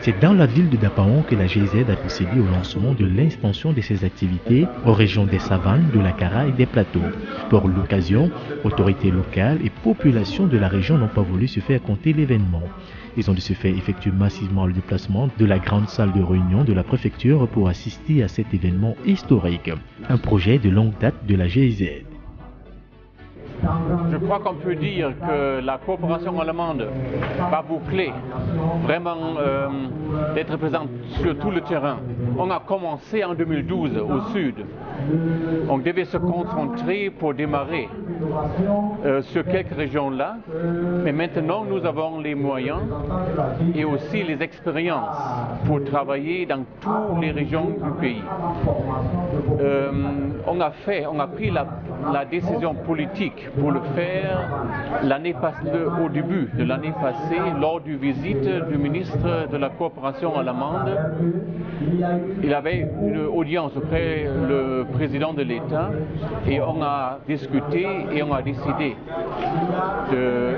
C'est dans la ville de Dapaon que la GIZ a procédé au lancement de l'extension de ses activités aux régions des savanes, de la Kara et des plateaux. Pour l'occasion, autorités locales et populations de la région n'ont pas voulu se faire compter l'événement. Ils ont de ce fait effectué massivement le déplacement de la grande salle de réunion de la préfecture pour assister à cet événement historique. Un projet de longue date de la GIZ. Je crois qu'on peut dire que la coopération allemande va boucler, vraiment d'être présente sur tout le terrain. On a commencé en 2012 au sud. On devait se concentrer pour démarrer sur quelques régions-là, mais maintenant nous avons les moyens et aussi les expériences pour travailler dans toutes les régions du pays. On a pris la décision politique pour le faire au début de l'année passée, lors du visite du ministre de la coopération allemande. Il avait une audience auprès du président de l'État et on a discuté et on a décidé de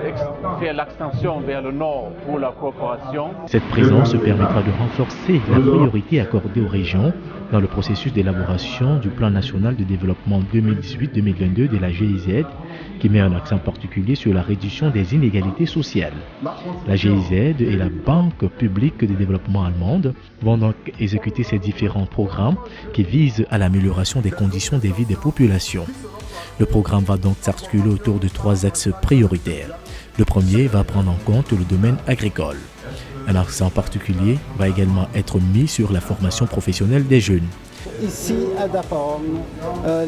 faire l'extension vers le nord pour la coopération. Cette présence permettra de renforcer la priorité accordée aux régions dans le processus d'élaboration du plan national de développement 2018-2022 de la GIZ, qui met un accent particulier sur la réduction des inégalités sociales. La GIZ et la Banque publique de développement allemande vont donc exécuter ces différents programmes qui visent à l'amélioration des conditions de vie des populations. Le programme va donc s'articuler autour de 3 axes prioritaires. Le premier va prendre en compte le domaine agricole. Un accent particulier va également être mis sur la formation professionnelle des jeunes. Ici à Dapaon,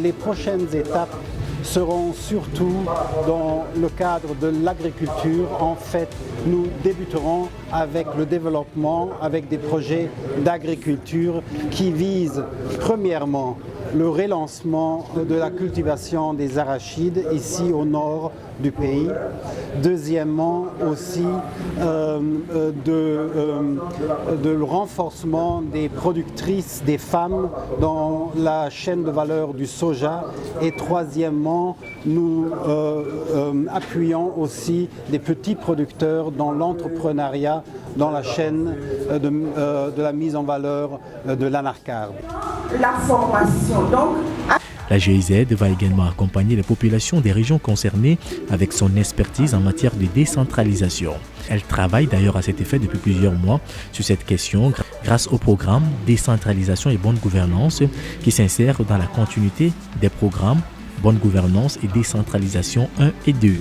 les prochaines étapes seront surtout dans le cadre de l'agriculture. En fait, nous débuterons avec le développement, avec des projets d'agriculture qui visent premièrement le relancement de la cultivation des arachides ici au nord du pays. Deuxièmement aussi le renforcement des productrices, des femmes dans la chaîne de valeur du soja. Et troisièmement, nous appuyons aussi des petits producteurs dans l'entrepreneuriat, dans la chaîne de la mise en valeur de l'anacarde. La formation, donc. La GIZ va également accompagner les populations des régions concernées avec son expertise en matière de décentralisation. Elle travaille d'ailleurs à cet effet depuis plusieurs mois sur cette question grâce au programme Décentralisation et Bonne Gouvernance qui s'insère dans la continuité des programmes Bonne Gouvernance et Décentralisation 1 et 2.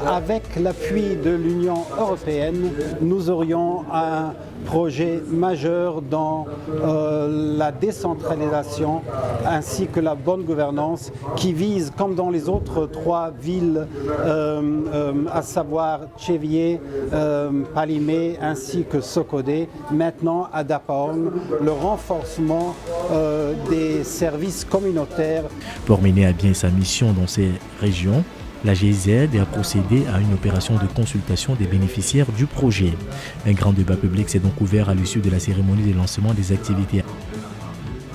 Avec l'appui de l'Union européenne, nous aurions un projet majeur dans la décentralisation ainsi que la bonne gouvernance qui vise, comme dans les autres 3 villes, à savoir Tchévié, Palimé ainsi que Sokodé, maintenant à Dapaon, le renforcement des services communautaires. Pour mener à bien sa mission dans ces régions, la GIZ a procédé à une opération de consultation des bénéficiaires du projet. Un grand débat public s'est donc ouvert à l'issue de la cérémonie de lancement des activités.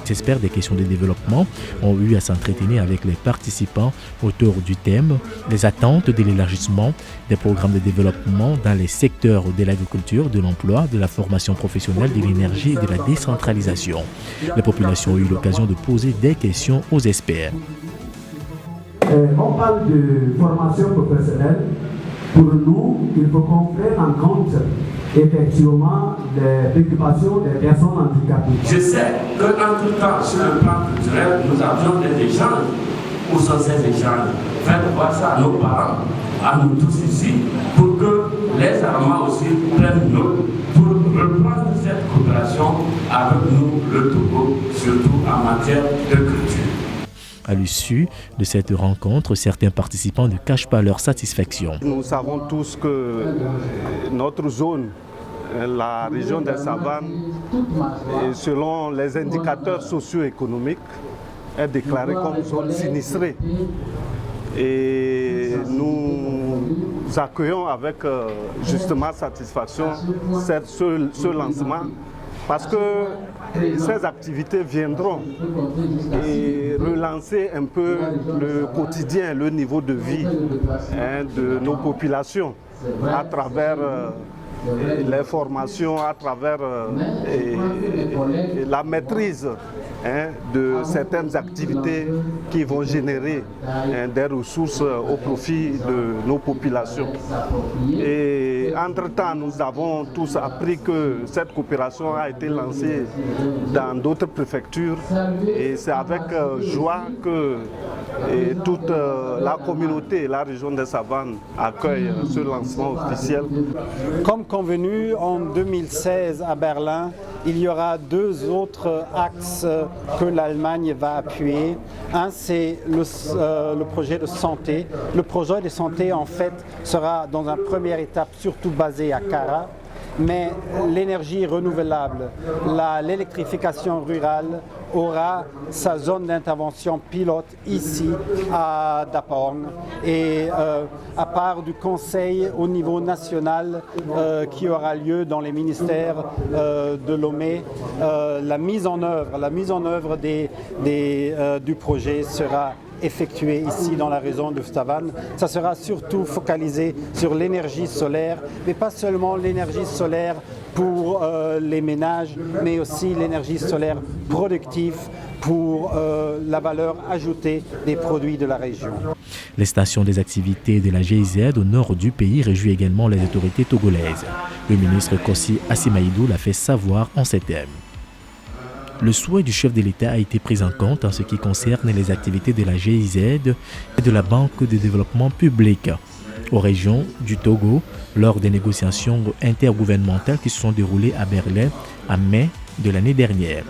Les experts des questions de développement ont eu à s'entretenir avec les participants autour du thème « Les attentes de l'élargissement des programmes de développement dans les secteurs de l'agriculture, de l'emploi, de la formation professionnelle, de l'énergie et de la décentralisation ». Les populations ont eu l'occasion de poser des questions aux experts. On parle de formation professionnelle. Pour nous, il faut qu'on prenne en compte effectivement les préoccupations des personnes handicapées. Je sais qu'entre-temps, sur le plan culturel, nous avions des échanges. Où sont ces échanges? Faites voir ça à nos parents, à nous tous ici, pour que les Allemands aussi prennent note pour reprendre cette coopération avec nous, le Togo, surtout en matière de culture. À l'issue de cette rencontre, certains participants ne cachent pas leur satisfaction. Nous savons tous que notre zone, la région des savanes, selon les indicateurs socio-économiques, est déclarée comme zone sinistrée. Et nous accueillons avec justement satisfaction ce lancement parce que ces activités viendront et relancer un peu le quotidien, le niveau de vie de nos populations à travers les formations à travers la maîtrise de certaines activités qui vont générer des ressources au profit de nos populations. Et entre-temps, nous avons tous appris que cette coopération a été lancée dans d'autres préfectures et c'est avec joie que toute la communauté, la région des Savanes accueille ce lancement officiel. Comme convenu, en 2016 à Berlin, il y aura deux autres axes que l'Allemagne va appuyer. Un, c'est le projet de santé. Le projet de santé, en fait, sera dans une première étape surtout basé à Cara. Mais l'énergie renouvelable, l'électrification rurale aura sa zone d'intervention pilote ici à Dapong. Et à part du conseil au niveau national qui aura lieu dans les ministères de Lomé, la mise en œuvre du projet sera effectué ici dans la région de Savane. Ça sera surtout focalisé sur l'énergie solaire, mais pas seulement l'énergie solaire pour les ménages, mais aussi l'énergie solaire productive pour la valeur ajoutée des produits de la région. L'extension des activités de la GIZ au nord du pays réjouit également les autorités togolaises. Le ministre Kossi Asimaïdou l'a fait savoir en ces termes. Le souhait du chef de l'État a été pris en compte en ce qui concerne les activités de la GIZ et de la Banque de développement public aux régions du Togo lors des négociations intergouvernementales qui se sont déroulées à Berlin en mai de l'année dernière.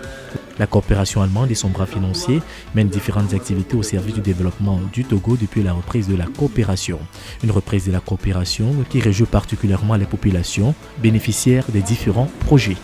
La coopération allemande et son bras financier mènent différentes activités au service du développement du Togo depuis la reprise de la coopération. Une reprise de la coopération qui réjouit particulièrement les populations bénéficiaires des différents projets.